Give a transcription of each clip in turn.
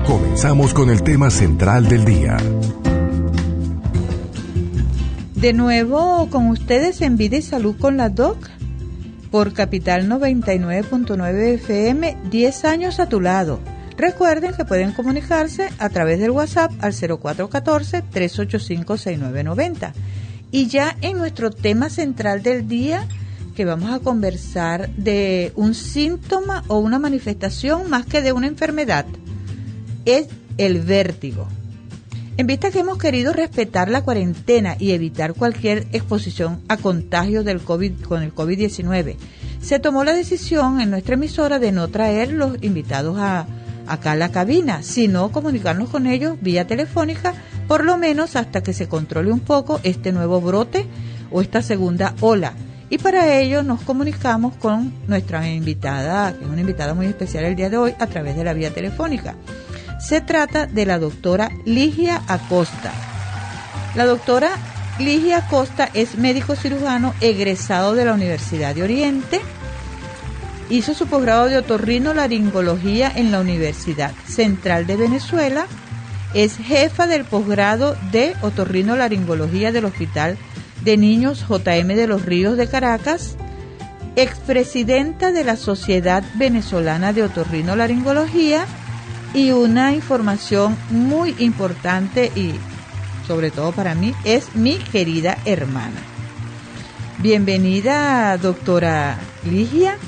Comenzamos con el tema central del día. De nuevo con ustedes en Vida y Salud con la Doc por Capital 99.9 FM, 10 años a tu lado. Recuerden que pueden comunicarse a través del WhatsApp al 0414-385-6990. Y ya en nuestro tema central del día, que vamos a conversar de un síntoma o una manifestación más que de una enfermedad, es el vértigo. En vista que hemos querido respetar la cuarentena y evitar cualquier exposición a contagios del COVID con el COVID-19, se tomó la decisión en nuestra emisora de no traer los invitados acá a la cabina, sino comunicarnos con ellos vía telefónica, por lo menos hasta que se controle un poco este nuevo brote o esta segunda ola. Y para ello nos comunicamos con nuestra invitada, que es una invitada muy especial el día de hoy, a través de la vía telefónica. Se trata de la doctora Ligia Acosta. La doctora Ligia Acosta es médico cirujano egresado de la Universidad de Oriente. Hizo su posgrado de otorrinolaringología en la Universidad Central de Venezuela. Es jefa del posgrado de otorrinolaringología del Hospital de Niños J.M. de los Ríos de Caracas. Expresidenta de la Sociedad Venezolana de Otorrinolaringología. Y una información muy importante y sobre todo para mí, es mi querida hermana. Bienvenida, doctora Ligia.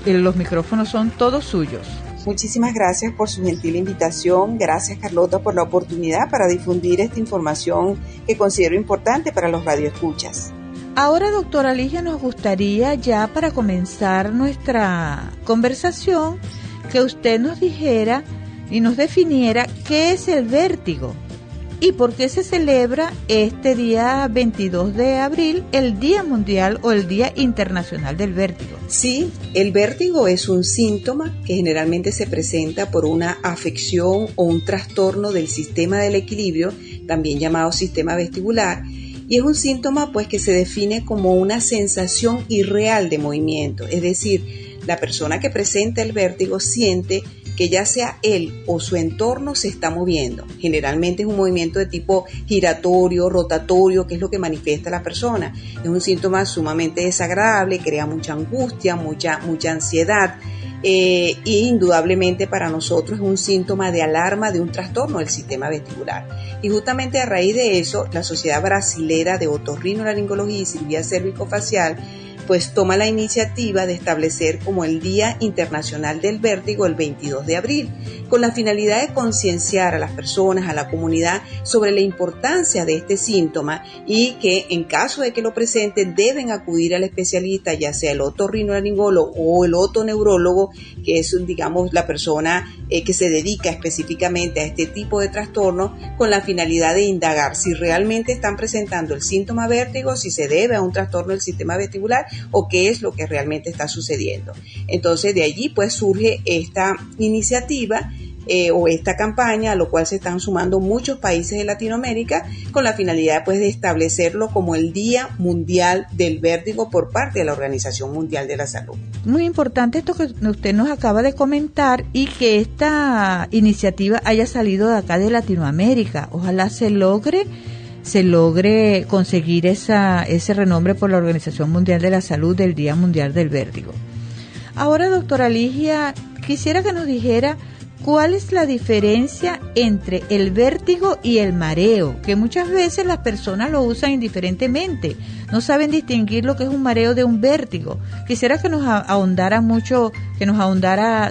Los micrófonos son todos suyos. Muchísimas gracias por su gentil invitación. Gracias, Carlota, por la oportunidad para difundir esta información que considero importante para los radioescuchas. Ahora, doctora Ligia, nos gustaría ya para comenzar nuestra conversación que usted nos dijera y nos definiera qué es el vértigo y por qué se celebra este día 22 de abril, el Día Mundial o el Día Internacional del Vértigo. Sí, el vértigo es un síntoma que generalmente se presenta por una afección o un trastorno del sistema del equilibrio, también llamado sistema vestibular, y es un síntoma pues que se define como una sensación irreal de movimiento, es decir, la persona que presenta el vértigo siente que ya sea él o su entorno se está moviendo. Generalmente es un movimiento de tipo giratorio, rotatorio, que es lo que manifiesta la persona. Es un síntoma sumamente desagradable, crea mucha angustia, mucha ansiedad. Y indudablemente para nosotros es un síntoma de alarma de un trastorno del sistema vestibular. Y justamente a raíz de eso, la Sociedad Brasilera de Otorrinolaringología y Cirugía Cérvico-Facial pues toma la iniciativa de establecer como el Día Internacional del Vértigo el 22 de abril, con la finalidad de concienciar a las personas, a la comunidad, sobre la importancia de este síntoma y que en caso de que lo presenten deben acudir al especialista, ya sea el otorrinolaringólogo o el otoneurólogo, que es, digamos, la persona que se dedica específicamente a este tipo de trastorno, con la finalidad de indagar si realmente están presentando el síntoma vértigo, si se debe a un trastorno del sistema vestibular o qué es lo que realmente está sucediendo. Entonces de allí pues surge esta iniciativa o esta campaña, a lo cual se están sumando muchos países de Latinoamérica con la finalidad pues de establecerlo como el Día Mundial del Vértigo por parte de la Organización Mundial de la Salud. Muy importante esto que usted nos acaba de comentar y que esta iniciativa haya salido de acá de Latinoamérica. Ojalá se logre conseguir ese renombre por la Organización Mundial de la Salud del Día Mundial del Vértigo. Ahora, doctora Ligia, quisiera que nos dijera cuál es la diferencia entre el vértigo y el mareo, que muchas veces las personas lo usan indiferentemente, no saben distinguir lo que es un mareo de un vértigo. Quisiera que nos ahondara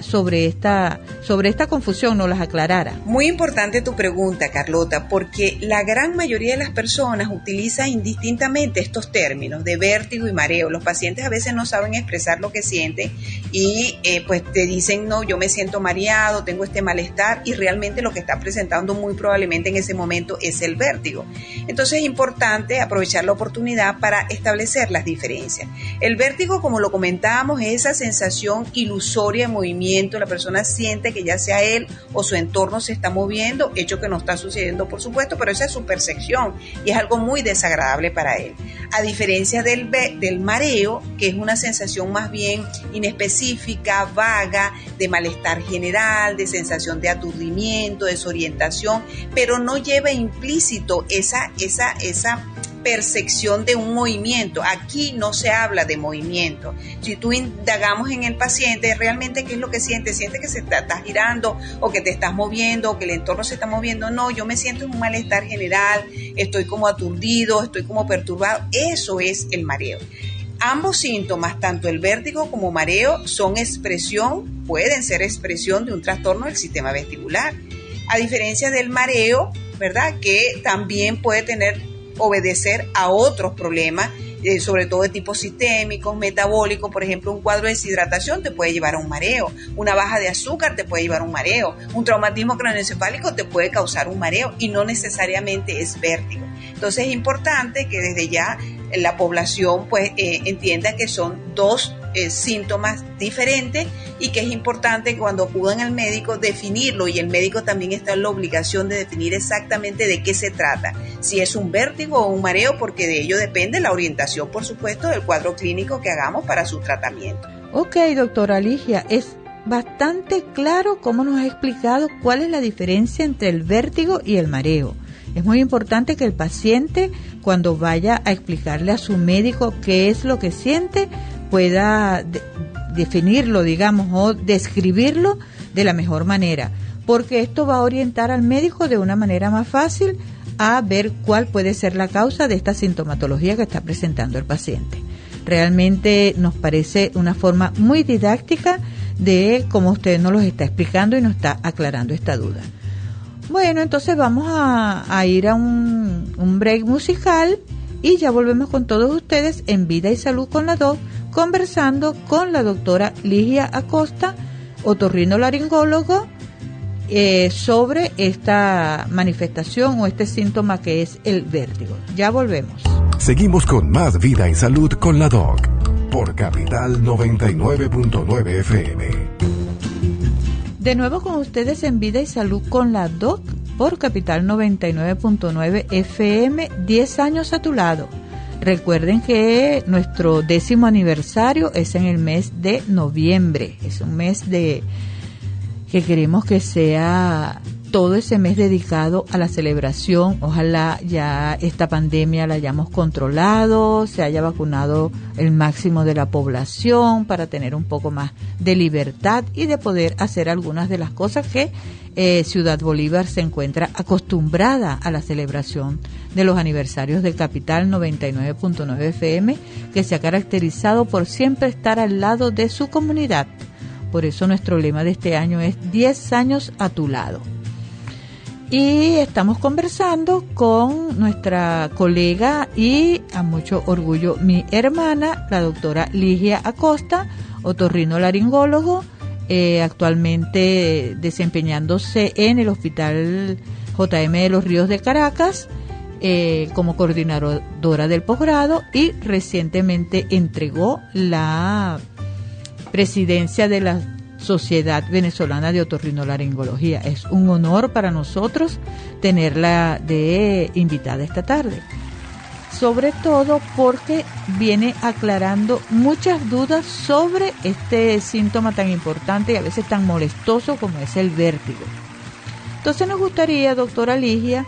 sobre esta confusión, nos las aclarara. Muy importante tu pregunta, Carlota, porque la gran mayoría de las personas utiliza indistintamente estos términos de vértigo y mareo. Los pacientes a veces no saben expresar lo que sienten y pues te dicen, no, yo me siento mareado, tengo este malestar y realmente lo que está presentando muy probablemente en ese momento es el vértigo. Entonces es importante aprovechar la oportunidad para establecer las diferencias. El vértigo, como lo comentábamos, es esa sensación ilusoria de movimiento. La persona siente que ya sea él o su entorno se está moviendo, hecho que no está sucediendo, por supuesto, pero esa es su percepción y es algo muy desagradable para él. A diferencia del mareo, que es una sensación más bien inespecífica, vaga, de malestar general, de sensación de aturdimiento, desorientación, pero no lleva implícito esa percepción de un movimiento. Aquí no se habla de movimiento. Si tú indagamos en el paciente, realmente qué es lo que siente, siente que se está girando o que te estás moviendo o que el entorno se está moviendo. No, yo me siento en un malestar general, estoy como aturdido, estoy como perturbado. Eso es el mareo. Ambos síntomas, tanto el vértigo como mareo, pueden ser expresión de un trastorno del sistema vestibular. A diferencia del mareo, ¿verdad?, que también puede obedecer a otros problemas, sobre todo de tipo sistémico, metabólico. Por ejemplo, un cuadro de deshidratación te puede llevar a un mareo, una baja de azúcar te puede llevar a un mareo, un traumatismo craneoencefálico te puede causar un mareo y no necesariamente es vértigo. Entonces es importante que desde ya la población pues entienda que son dos síntomas diferentes y que es importante que cuando acudan al médico definirlo, y el médico también está en la obligación de definir exactamente de qué se trata, si es un vértigo o un mareo, porque de ello depende la orientación, por supuesto, del cuadro clínico que hagamos para su tratamiento. Ok, doctora Ligia, es bastante claro cómo nos ha explicado cuál es la diferencia entre el vértigo y el mareo. Es muy importante que el paciente, cuando vaya a explicarle a su médico qué es lo que siente, pueda definirlo, digamos, o describirlo de la mejor manera, porque esto va a orientar al médico de una manera más fácil a ver cuál puede ser la causa de esta sintomatología que está presentando el paciente. Realmente nos parece una forma muy didáctica de cómo usted nos lo está explicando y nos está aclarando esta duda. Bueno, entonces vamos a ir a un break musical y ya volvemos con todos ustedes en Vida y Salud con la Doc, conversando con la doctora Ligia Acosta, otorrinolaringólogo, sobre esta manifestación o este síntoma que es el vértigo. Ya volvemos. Seguimos con más Vida y Salud con la Doc por Capital 99.9 FM. De nuevo con ustedes en Vida y Salud con la Doc por Capital 99.9 FM, 10 años a tu lado. Recuerden que nuestro 10º aniversario es en el mes de noviembre. Es un mes que queremos que sea todo ese mes dedicado a la celebración. Ojalá ya esta pandemia la hayamos controlado, se haya vacunado el máximo de la población para tener un poco más de libertad y de poder hacer algunas de las cosas que Ciudad Bolívar se encuentra acostumbrada a la celebración de los aniversarios del Capital 99.9 FM, que se ha caracterizado por siempre estar al lado de su comunidad. Por eso nuestro lema de este año es 10 años a tu lado. Y estamos conversando con nuestra colega y a mucho orgullo mi hermana, la doctora Ligia Acosta, otorrinolaringólogo, actualmente desempeñándose en el Hospital JM de los Ríos de Caracas como coordinadora del posgrado, y recientemente entregó la presidencia de la Sociedad Venezolana de Otorrinolaringología. Es un honor para nosotros tenerla de invitada esta tarde, sobre todo porque viene aclarando muchas dudas sobre este síntoma tan importante y a veces tan molestoso como es el vértigo. Entonces nos gustaría, doctora Ligia,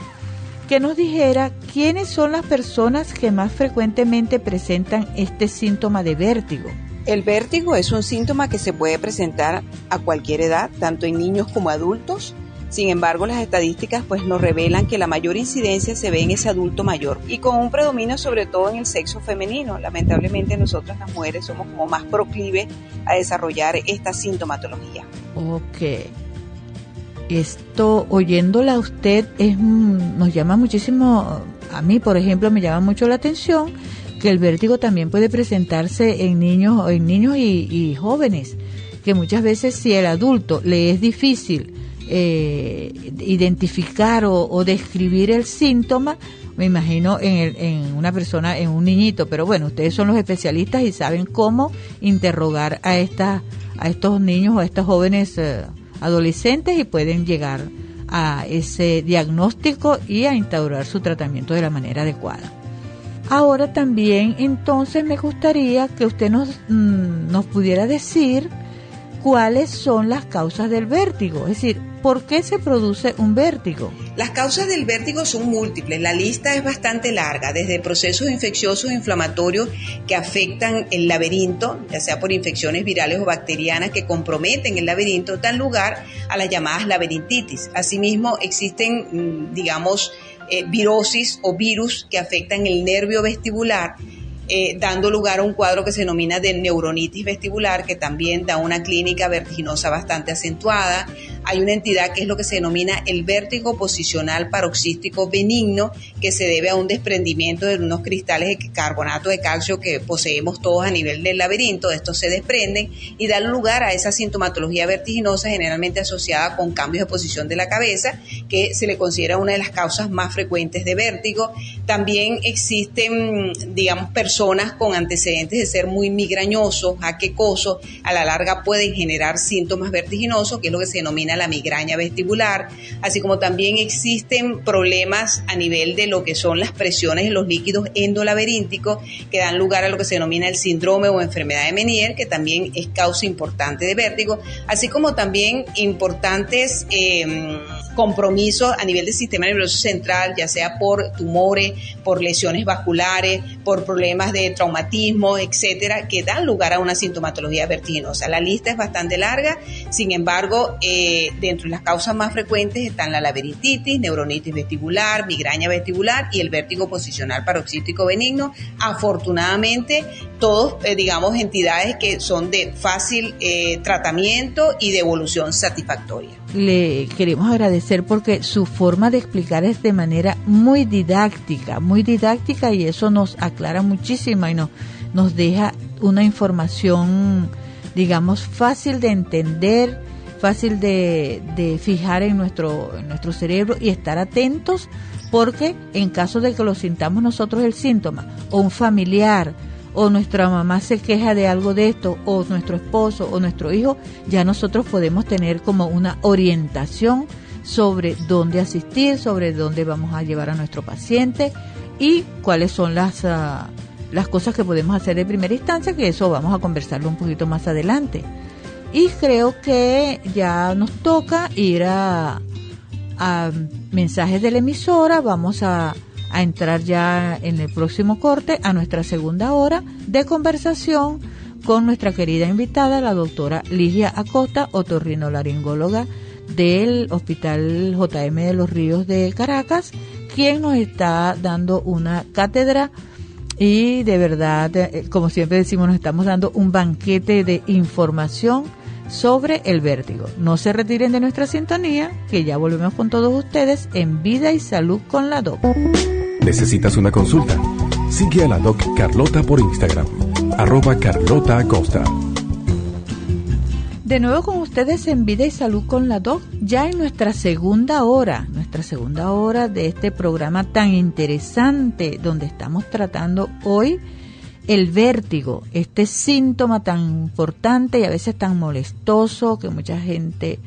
que nos dijera quiénes son las personas que más frecuentemente presentan este síntoma de vértigo. El vértigo es un síntoma que se puede presentar a cualquier edad, tanto en niños como adultos. Sin embargo, las estadísticas pues nos revelan que la mayor incidencia se ve en ese adulto mayor y con un predominio sobre todo en el sexo femenino. Lamentablemente nosotras las mujeres somos como más proclives a desarrollar esta sintomatología. Ok. Esto, oyéndola a usted, nos llama muchísimo, a mí por ejemplo me llama mucho la atención que el vértigo también puede presentarse en niños y jóvenes, que muchas veces si el adulto le es difícil identificar o describir el síntoma, me imagino en una persona, en un niñito, pero bueno, ustedes son los especialistas y saben cómo interrogar a estos niños o a estos jóvenes adolescentes y pueden llegar a ese diagnóstico y a instaurar su tratamiento de la manera adecuada. Ahora también, entonces, me gustaría que usted nos pudiera decir cuáles son las causas del vértigo, es decir, ¿por qué se produce un vértigo? Las causas del vértigo son múltiples, la lista es bastante larga, desde procesos infecciosos e inflamatorios que afectan el laberinto, ya sea por infecciones virales o bacterianas que comprometen el laberinto, dan lugar a las llamadas laberintitis. Asimismo, existen, virosis o virus que afectan el nervio vestibular, dando lugar a un cuadro que se denomina de neuronitis vestibular, que también da una clínica vertiginosa bastante acentuada. Hay una entidad que es lo que se denomina el vértigo posicional paroxístico benigno, que se debe a un desprendimiento de unos cristales de carbonato de calcio que poseemos todos a nivel del laberinto. Estos se desprenden y dan lugar a esa sintomatología vertiginosa, generalmente asociada con cambios de posición de la cabeza, que se le considera una de las causas más frecuentes de vértigo. También existen, personas con antecedentes de ser muy migrañosos, jaquecosos, a la larga pueden generar síntomas vertiginosos, que es lo que se denomina la migraña vestibular, así como también existen problemas a nivel de lo que son las presiones en los líquidos endolaberínticos, que dan lugar a lo que se denomina el síndrome o enfermedad de Meniere, que también es causa importante de vértigo, así como también importantes compromisos a nivel del sistema nervioso central, ya sea por tumores, por lesiones vasculares, por problemas de traumatismo, etcétera, que dan lugar a una sintomatología vertiginosa. La lista es bastante larga, sin embargo, dentro de las causas más frecuentes están la laberintitis, neuronitis vestibular, migraña vestibular y el vértigo posicional paroxístico benigno. Afortunadamente, todos, entidades que son de fácil tratamiento y de evolución satisfactoria. Le queremos agradecer porque su forma de explicar es de manera muy didáctica y eso nos aclara muchísimo y nos deja una información, fácil de entender, fácil de fijar en nuestro cerebro y estar atentos, porque en caso de que lo sintamos nosotros el síntoma o un familiar o nuestra mamá se queja de algo de esto, o nuestro esposo o nuestro hijo, ya nosotros podemos tener como una orientación sobre dónde asistir, sobre dónde vamos a llevar a nuestro paciente y cuáles son las cosas que podemos hacer de primera instancia, que eso vamos a conversarlo un poquito más adelante. Y creo que ya nos toca ir a mensajes de la emisora. Vamos a entrar ya en el próximo corte a nuestra segunda hora de conversación con nuestra querida invitada, la doctora Ligia Acosta, otorrinolaringóloga del Hospital JM de los Ríos de Caracas, quien nos está dando una cátedra y de verdad, como siempre decimos, nos estamos dando un banquete de información sobre el vértigo. No se retiren de nuestra sintonía, que ya volvemos con todos ustedes en Vida y Salud con la Doc. ¿Necesitas una consulta? Sigue a la Doc Carlota por Instagram, @CarlotaAcosta. De nuevo con ustedes en Vida y Salud con la Doc, ya en nuestra segunda hora de este programa tan interesante, donde estamos tratando hoy el vértigo, este síntoma tan importante y a veces tan molestoso que mucha gente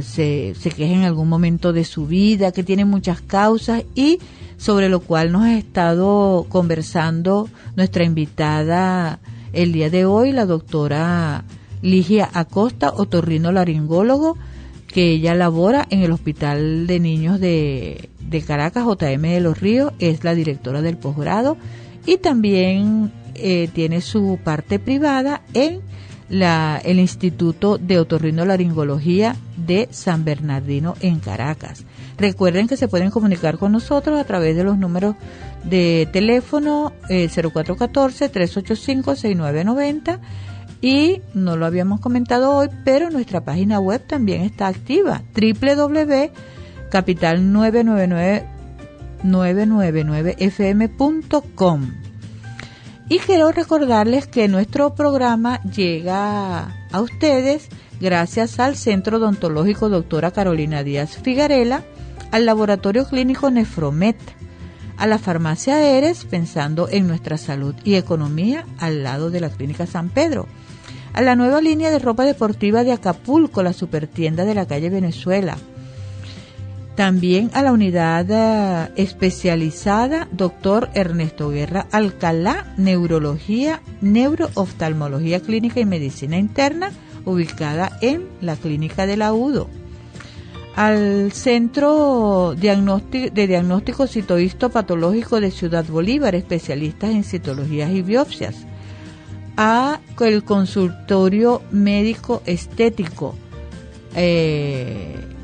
se queja en algún momento de su vida, que tiene muchas causas y sobre lo cual nos ha estado conversando nuestra invitada el día de hoy, la doctora Ligia Acosta, otorrinolaringólogo, que ella labora en el Hospital de Niños de Caracas, JM de los Ríos, es la directora del posgrado y también tiene su parte privada en el Instituto de Otorrinolaringología de San Bernardino en Caracas. Recuerden que se pueden comunicar con nosotros a través de los números de teléfono 0414-385-6990 y no lo habíamos comentado hoy, pero nuestra página web también está activa, www.capital999fm.com. Y quiero recordarles que nuestro programa llega a ustedes gracias al Centro Odontológico Doctora Carolina Díaz Figarela, al Laboratorio Clínico Nefromet, a la Farmacia Eres, pensando en nuestra salud y economía al lado de la Clínica San Pedro, a la nueva línea de ropa deportiva de Acapulco, la supertienda de la calle Venezuela, también a la unidad especializada Dr. Ernesto Guerra Alcalá, Neurología, Neurooftalmología Clínica y Medicina Interna, ubicada en la Clínica de la UDO, al Centro de Diagnóstico Citohistopatológico de Ciudad Bolívar, especialistas en citologías y biopsias, a el Consultorio Médico Estético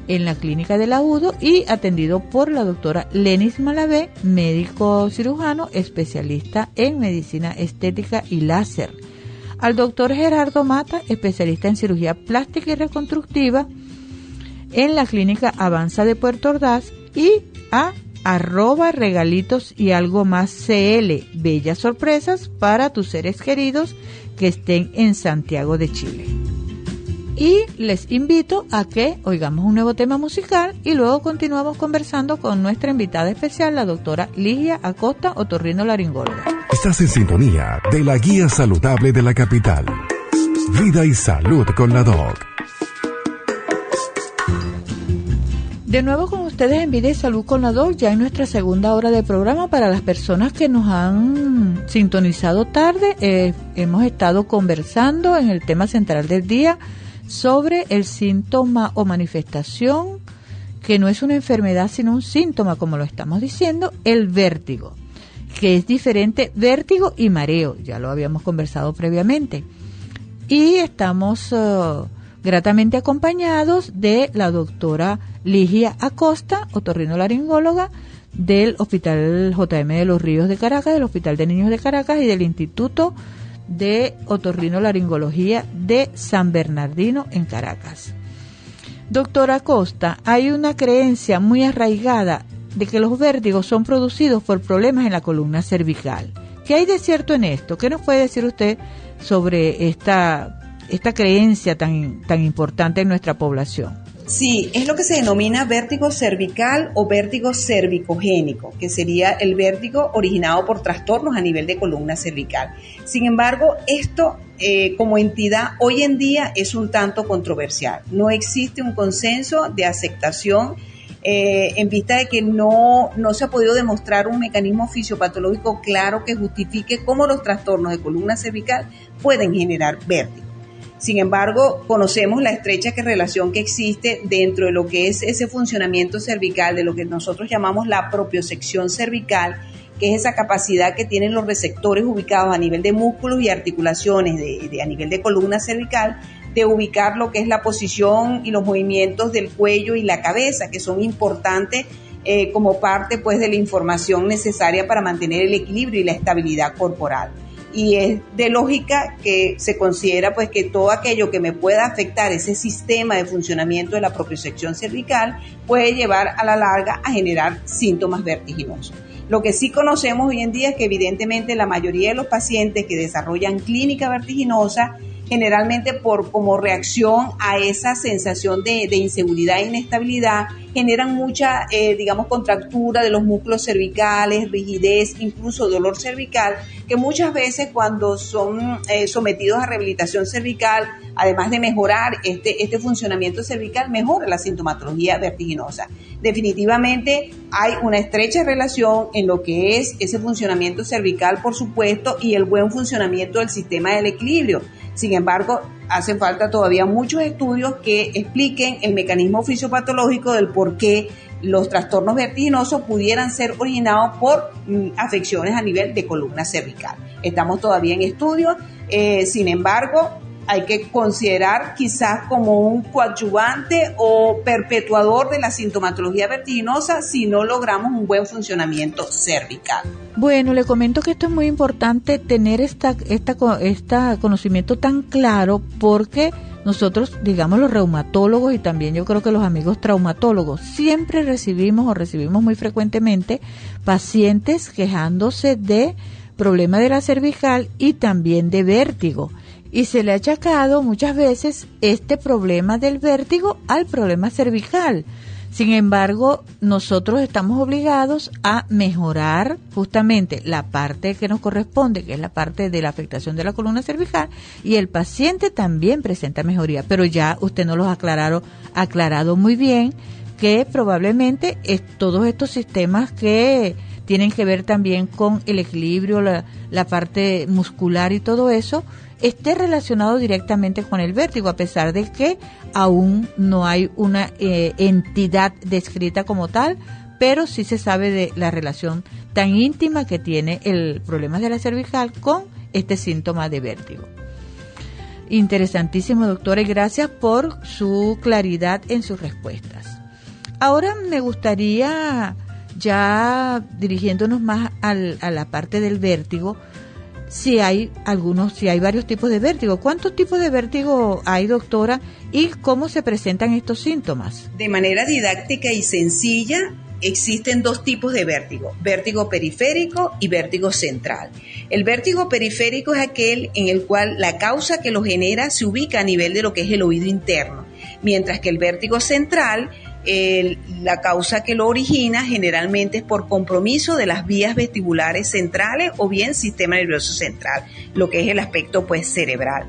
en la Clínica de la UDO y atendido por la doctora Lenis Malavé, médico cirujano, especialista en medicina estética y láser, al doctor Gerardo Mata, especialista en cirugía plástica y reconstructiva en la Clínica Avanza de Puerto Ordaz, y a @regalitos y algo más CL, bellas sorpresas para tus seres queridos que estén en Santiago de Chile. Y les invito a que oigamos un nuevo tema musical y luego continuamos conversando con nuestra invitada especial, la doctora Ligia Acosta, otorrinolaringóloga. Estás en sintonía de la guía saludable de la capital. Vida y salud con la Doc. De nuevo con ustedes en Vida y Salud con la Doc, ya en nuestra segunda hora de programa. Para las personas que nos han sintonizado tarde, hemos estado conversando en el tema central del día sobre el síntoma o manifestación, que no es una enfermedad sino un síntoma, como lo estamos diciendo, el vértigo, que es diferente vértigo y mareo, ya lo habíamos conversado previamente. Y estamos gratamente acompañados de la doctora Ligia Acosta, otorrinolaringóloga del Hospital JM de los Ríos de Caracas, del Hospital de Niños de Caracas y del Instituto de Otorrinolaringología de San Bernardino en Caracas. Doctora Acosta, hay una creencia muy arraigada de que los vértigos son producidos por problemas en la columna cervical. ¿Qué hay de cierto en esto? ¿Qué nos puede decir usted sobre esta creencia tan importante en nuestra población? Sí, es lo que se denomina vértigo cervical o vértigo cervicogénico, que sería el vértigo originado por trastornos a nivel de columna cervical. Sin embargo, esto como entidad hoy en día es un tanto controversial. No existe un consenso de aceptación en vista de que no se ha podido demostrar un mecanismo fisiopatológico claro que justifique cómo los trastornos de columna cervical pueden generar vértigo. Sin embargo, conocemos la estrecha relación que existe dentro de lo que es ese funcionamiento cervical, de lo que nosotros llamamos la propiosección cervical, que es esa capacidad que tienen los receptores ubicados a nivel de músculos y articulaciones a nivel de columna cervical, de ubicar lo que es la posición y los movimientos del cuello y la cabeza, que son importantes como parte pues de la información necesaria para mantener el equilibrio y la estabilidad corporal. Y es de lógica que se considera pues que todo aquello que me pueda afectar ese sistema de funcionamiento de la propiosección cervical puede llevar a la larga a generar síntomas vertiginosos. Lo que sí conocemos hoy en día es que evidentemente la mayoría de los pacientes que desarrollan clínica vertiginosa, generalmente como reacción a esa sensación de inseguridad e inestabilidad, generan mucha, contractura de los músculos cervicales, rigidez, incluso dolor cervical, que muchas veces cuando son sometidos a rehabilitación cervical, además de mejorar este funcionamiento cervical, mejora la sintomatología vertiginosa. Definitivamente hay una estrecha relación en lo que es ese funcionamiento cervical, por supuesto, y el buen funcionamiento del sistema del equilibrio. Sin embargo, hacen falta todavía muchos estudios que expliquen el mecanismo fisiopatológico del por qué los trastornos vertiginosos pudieran ser originados por afecciones a nivel de columna cervical. Estamos todavía en estudio, sin embargo, hay que considerar quizás como un coadyuvante o perpetuador de la sintomatología vertiginosa si no logramos un buen funcionamiento cervical. Bueno, le comento que esto es muy importante tener este conocimiento tan claro, porque nosotros, digamos los reumatólogos y también yo creo que los amigos traumatólogos, siempre recibimos muy frecuentemente pacientes quejándose de problema de la cervical y también de vértigo. Y se le ha achacado muchas veces este problema del vértigo al problema cervical. Sin embargo, nosotros estamos obligados a mejorar justamente la parte que nos corresponde, que es la parte de la afectación de la columna cervical, y el paciente también presenta mejoría. Pero ya usted nos lo ha aclarado muy bien, que probablemente todos estos sistemas que tienen que ver también con el equilibrio, la parte muscular y todo eso, esté relacionado directamente con el vértigo, a pesar de que aún no hay una entidad descrita como tal, pero sí se sabe de la relación tan íntima que tiene el problema de la cervical con este síntoma de vértigo. Interesantísimo, doctora, y gracias por su claridad en sus respuestas. Ahora me gustaría, ya dirigiéndonos más a la parte del vértigo, si hay varios tipos de vértigo. ¿Cuántos tipos de vértigo hay, doctora? ¿Y cómo se presentan estos síntomas? De manera didáctica y sencilla, existen dos tipos de vértigo: vértigo periférico y vértigo central. El vértigo periférico es aquel en el cual la causa que lo genera se ubica a nivel de lo que es el oído interno, mientras que el vértigo central, la causa que lo origina generalmente es por compromiso de las vías vestibulares centrales o bien sistema nervioso central, lo que es el aspecto pues cerebral.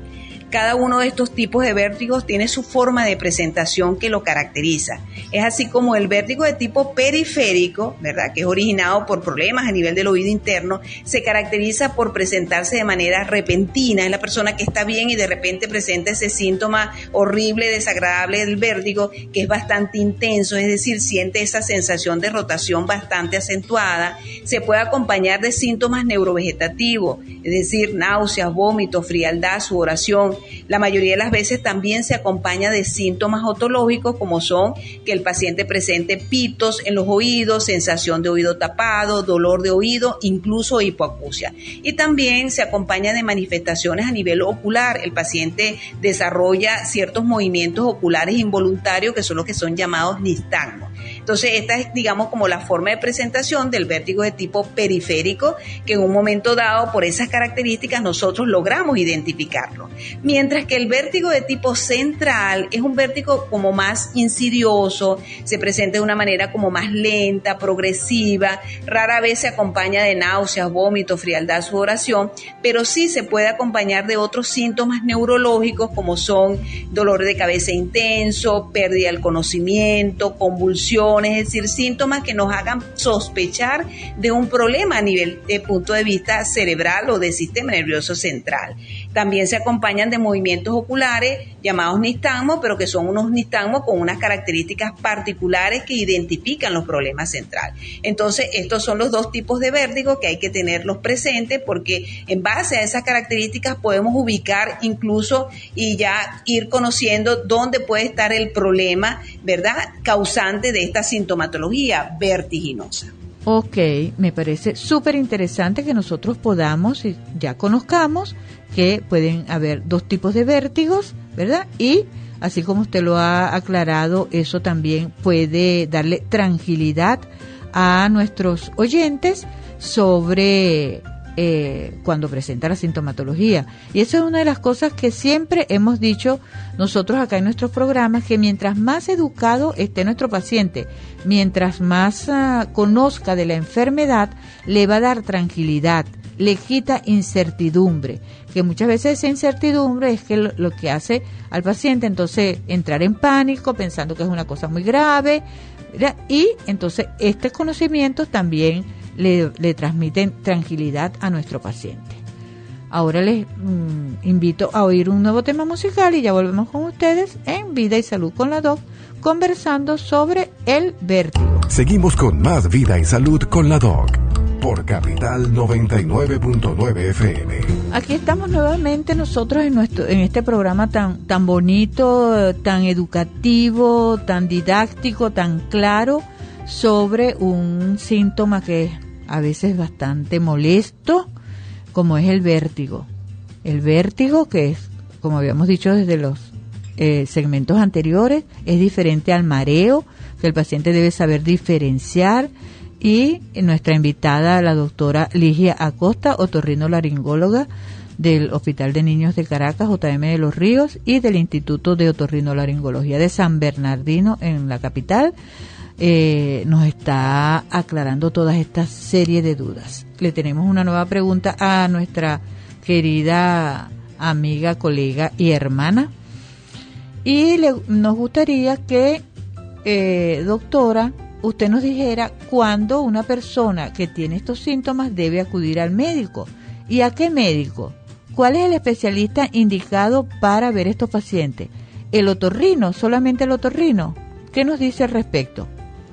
Cada uno de estos tipos de vértigos tiene su forma de presentación que lo caracteriza. Es así como el vértigo de tipo periférico, ¿verdad?, que es originado por problemas a nivel del oído interno, se caracteriza por presentarse de manera repentina. Es la persona que está bien y de repente presenta ese síntoma horrible, desagradable del vértigo, que es bastante intenso, es decir, siente esa sensación de rotación bastante acentuada. Se puede acompañar de síntomas neurovegetativos, es decir, náuseas, vómitos, frialdad, sudoración. La mayoría de las veces también se acompaña de síntomas otológicos, como son que el paciente presente pitos en los oídos, sensación de oído tapado, dolor de oído, incluso hipoacusia. Y también se acompaña de manifestaciones a nivel ocular. El paciente desarrolla ciertos movimientos oculares involuntarios que son los que son llamados nistagmos. Entonces, esta es, digamos, como la forma de presentación del vértigo de tipo periférico, que en un momento dado, por esas características, nosotros logramos identificarlo. Mientras que el vértigo de tipo central es un vértigo como más insidioso, se presenta de una manera como más lenta, progresiva, rara vez se acompaña de náuseas, vómitos, frialdad, sudoración, pero sí se puede acompañar de otros síntomas neurológicos como son dolor de cabeza intenso, pérdida del conocimiento, convulsiones, es decir, síntomas que nos hagan sospechar de un problema a nivel de punto de vista cerebral o del sistema nervioso central. También se acompañan de movimientos oculares llamados nistagmos, pero que son unos nistagmos con unas características particulares que identifican los problemas centrales. Entonces, estos son los dos tipos de vértigo que hay que tenerlos presentes, porque en base a esas características podemos ubicar incluso y ya ir conociendo dónde puede estar el problema, ¿verdad?, causante de esta sintomatología vertiginosa. Ok, me parece súper interesante que nosotros podamos y ya conozcamos que pueden haber dos tipos de vértigos, ¿verdad? Y así como usted lo ha aclarado, eso también puede darle tranquilidad a nuestros oyentes sobre cuando presenta la sintomatología. Y eso es una de las cosas que siempre hemos dicho nosotros acá en nuestros programas, que mientras más educado esté nuestro paciente, mientras más conozca de la enfermedad, le va a dar tranquilidad, le quita incertidumbre, que muchas veces esa incertidumbre es que lo que hace al paciente entonces entrar en pánico pensando que es una cosa muy grave, ¿verdad? Y entonces estos conocimientos también le transmiten tranquilidad a nuestro paciente. Ahora les invito a oír un nuevo tema musical y ya volvemos con ustedes en Vida y Salud con la Doc, conversando sobre el vértigo. Seguimos con más Vida y Salud con la Doc por Capital 99.9 FM. Aquí estamos nuevamente nosotros en este programa tan bonito, tan educativo, tan didáctico, tan claro, sobre un síntoma que es a veces bastante molesto, como es el vértigo. El vértigo, que es, como habíamos dicho desde los segmentos anteriores, es diferente al mareo, que el paciente debe saber diferenciar, y nuestra invitada, la doctora Ligia Acosta, otorrinolaringóloga del Hospital de Niños de Caracas, JM de los Ríos, y del Instituto de Otorrinolaringología de San Bernardino en la capital, nos está aclarando todas esta serie de dudas. Le tenemos una nueva pregunta a nuestra querida amiga, colega y hermana, y nos gustaría que, doctora, usted nos dijera cuándo una persona que tiene estos síntomas debe acudir al médico. ¿Y a qué médico? ¿Cuál es el especialista indicado para ver estos pacientes? ¿El otorrino? ¿Solamente el otorrino? ¿Qué nos dice al respecto?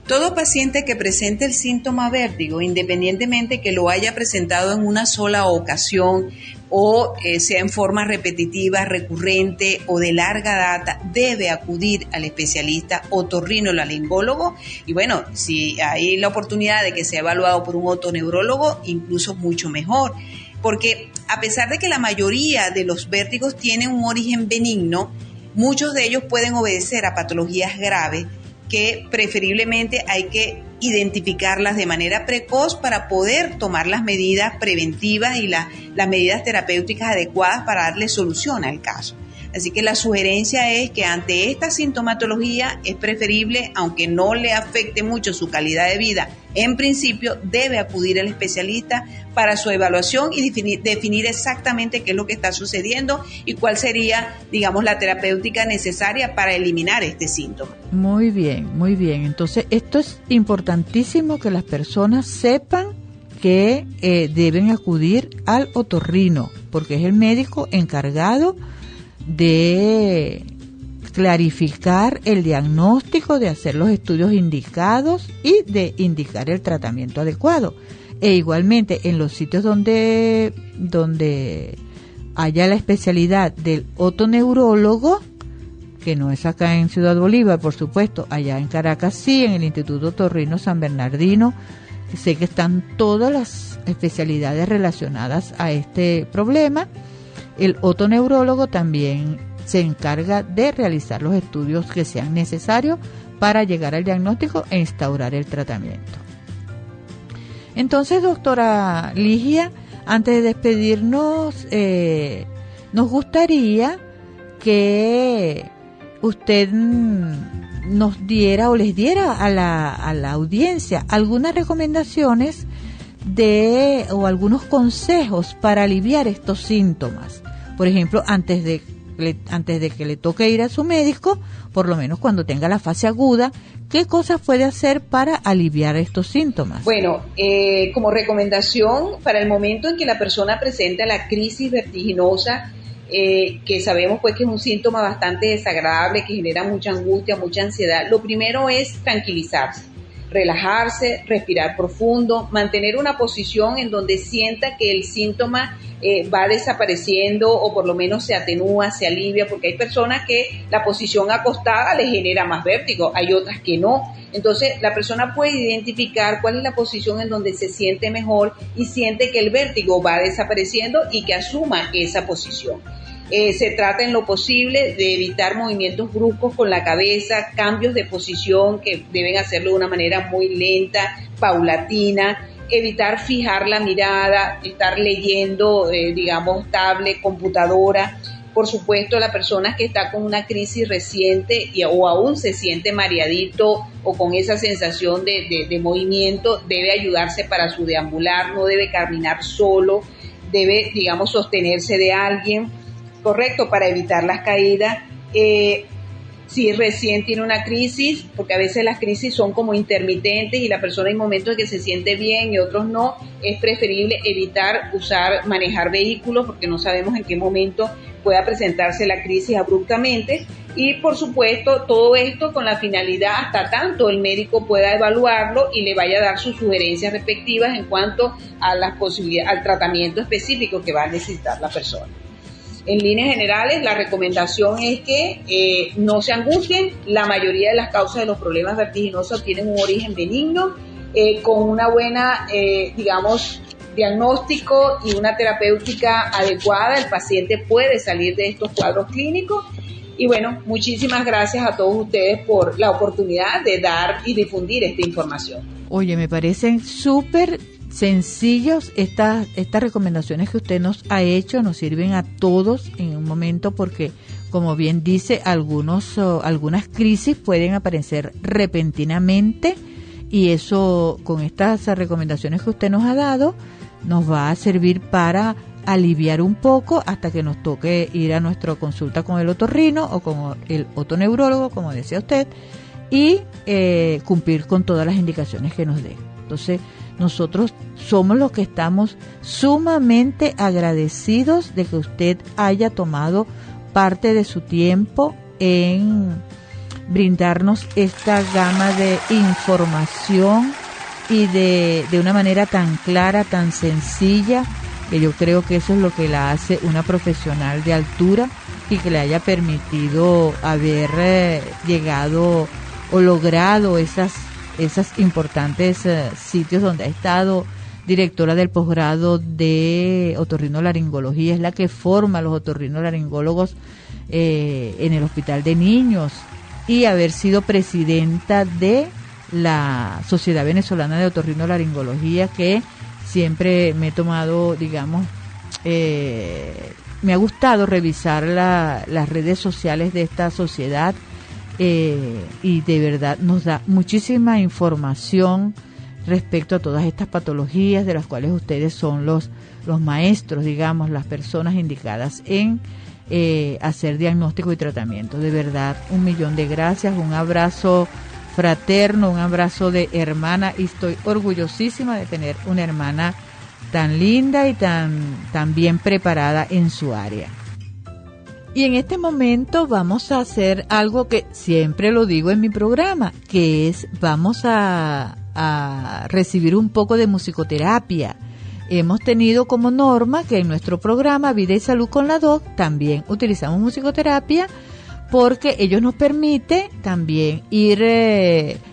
Todo paciente que presente el síntoma vértigo, independientemente que lo haya presentado en una sola ocasión o sea en forma repetitiva, recurrente o de larga data, debe acudir al especialista otorrinolaringólogo. Y bueno, si hay la oportunidad de que sea evaluado por un otoneurólogo, incluso mucho mejor. Porque a pesar de que la mayoría de los vértigos tienen un origen benigno, muchos de ellos pueden obedecer a patologías graves que preferiblemente hay que identificarlas de manera precoz para poder tomar las medidas preventivas y las medidas terapéuticas adecuadas para darle solución al caso. Así que la sugerencia es que ante esta sintomatología es preferible, aunque no le afecte mucho su calidad de vida, en principio debe acudir al especialista para su evaluación y definir exactamente qué es lo que está sucediendo y cuál sería, digamos, la terapéutica necesaria para eliminar este síntoma. Muy bien, muy bien. Entonces, esto es importantísimo que las personas sepan que deben acudir al otorrino, porque es el médico encargado de clarificar el diagnóstico, de hacer los estudios indicados y de indicar el tratamiento adecuado. E igualmente en los sitios donde haya la especialidad del otoneurólogo, que no es acá en Ciudad Bolívar, por supuesto, allá en Caracas sí, en el Instituto Otorrino San Bernardino, sé que están todas las especialidades relacionadas a este problema. El otoneurólogo también se encarga de realizar los estudios que sean necesarios para llegar al diagnóstico e instaurar el tratamiento. Entonces, doctora Ligia, antes de despedirnos, nos gustaría que usted nos diera o les diera a la audiencia algunas recomendaciones o algunos consejos para aliviar estos síntomas. Por ejemplo, antes de que le toque ir a su médico, por lo menos cuando tenga la fase aguda, ¿qué cosas puede hacer para aliviar estos síntomas? Bueno, como recomendación, para el momento en que la persona presenta la crisis vertiginosa, que sabemos pues que es un síntoma bastante desagradable, que genera mucha angustia, mucha ansiedad, lo primero es tranquilizarse, relajarse, respirar profundo, mantener una posición en donde sienta que el síntoma va desapareciendo o por lo menos se atenúa, se alivia, porque hay personas que la posición acostada les genera más vértigo, hay otras que no. Entonces la persona puede identificar cuál es la posición en donde se siente mejor y siente que el vértigo va desapareciendo y que asuma esa posición. Se trata en lo posible de evitar movimientos bruscos con la cabeza, cambios de posición que deben hacerlo de una manera muy lenta, paulatina, evitar fijar la mirada, estar leyendo, tablet, computadora. Por supuesto, la persona que está con una crisis reciente o aún se siente mareadito o con esa sensación de movimiento, debe ayudarse para su deambular, no debe caminar solo, debe, sostenerse de alguien, correcto, para evitar las caídas. Si recién tiene una crisis, porque a veces las crisis son como intermitentes y la persona hay momentos en que se siente bien y otros no, es preferible evitar manejar vehículos porque no sabemos en qué momento pueda presentarse la crisis abruptamente. Y por supuesto todo esto con la finalidad hasta tanto el médico pueda evaluarlo y le vaya a dar sus sugerencias respectivas en cuanto a las posibilidades, al tratamiento específico que va a necesitar la persona. En líneas generales, la recomendación es que no se angustien. La mayoría de las causas de los problemas vertiginosos tienen un origen benigno, con una buena, diagnóstico y una terapéutica adecuada, el paciente puede salir de estos cuadros clínicos. Y bueno, muchísimas gracias a todos ustedes por la oportunidad de dar y difundir esta información. Oye, me parecen súper sencillos estas recomendaciones que usted nos ha hecho, nos sirven a todos en un momento porque, como bien dice, algunas crisis pueden aparecer repentinamente y eso, con estas recomendaciones que usted nos ha dado, nos va a servir para aliviar un poco hasta que nos toque ir a nuestra consulta con el otorrino o con el otoneurólogo, como decía usted, y cumplir con todas las indicaciones que nos dé. Entonces, nosotros somos los que estamos sumamente agradecidos de que usted haya tomado parte de su tiempo en brindarnos esta gama de información y de una manera tan clara, tan sencilla, que yo creo que eso es lo que la hace una profesional de altura y que le haya permitido haber llegado o logrado esas importantes sitios donde ha estado. Directora del posgrado de otorrinolaringología, es la que forma a los otorrinolaringólogos en el Hospital de Niños, y haber sido presidenta de la Sociedad Venezolana de Otorrinolaringología, que siempre me he tomado, digamos, me ha gustado revisar las redes sociales de esta sociedad, y de verdad nos da muchísima información respecto a todas estas patologías de las cuales ustedes son los maestros, digamos, las personas indicadas en hacer diagnóstico y tratamiento. De verdad, 1.000.000 de gracias, un abrazo fraterno, un abrazo de hermana, y estoy orgullosísima de tener una hermana tan linda y tan bien preparada en su área. Y en este momento vamos a hacer algo que siempre lo digo en mi programa, que es vamos a recibir un poco de musicoterapia. Hemos tenido como norma que en nuestro programa Vida y Salud con la Doc también utilizamos musicoterapia, porque ello nos permite también ir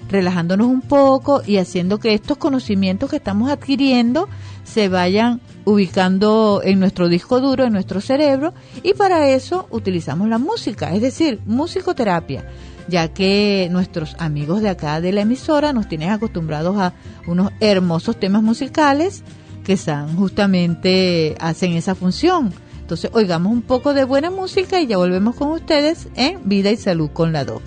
relajándonos un poco y haciendo que estos conocimientos que estamos adquiriendo se vayan ubicando en nuestro disco duro, en nuestro cerebro, y para eso utilizamos la música, es decir, musicoterapia, ya que nuestros amigos de acá de la emisora nos tienen acostumbrados a unos hermosos temas musicales que justamente hacen esa función. Entonces, oigamos un poco de buena música y ya volvemos con ustedes en Vida y Salud con la Doc.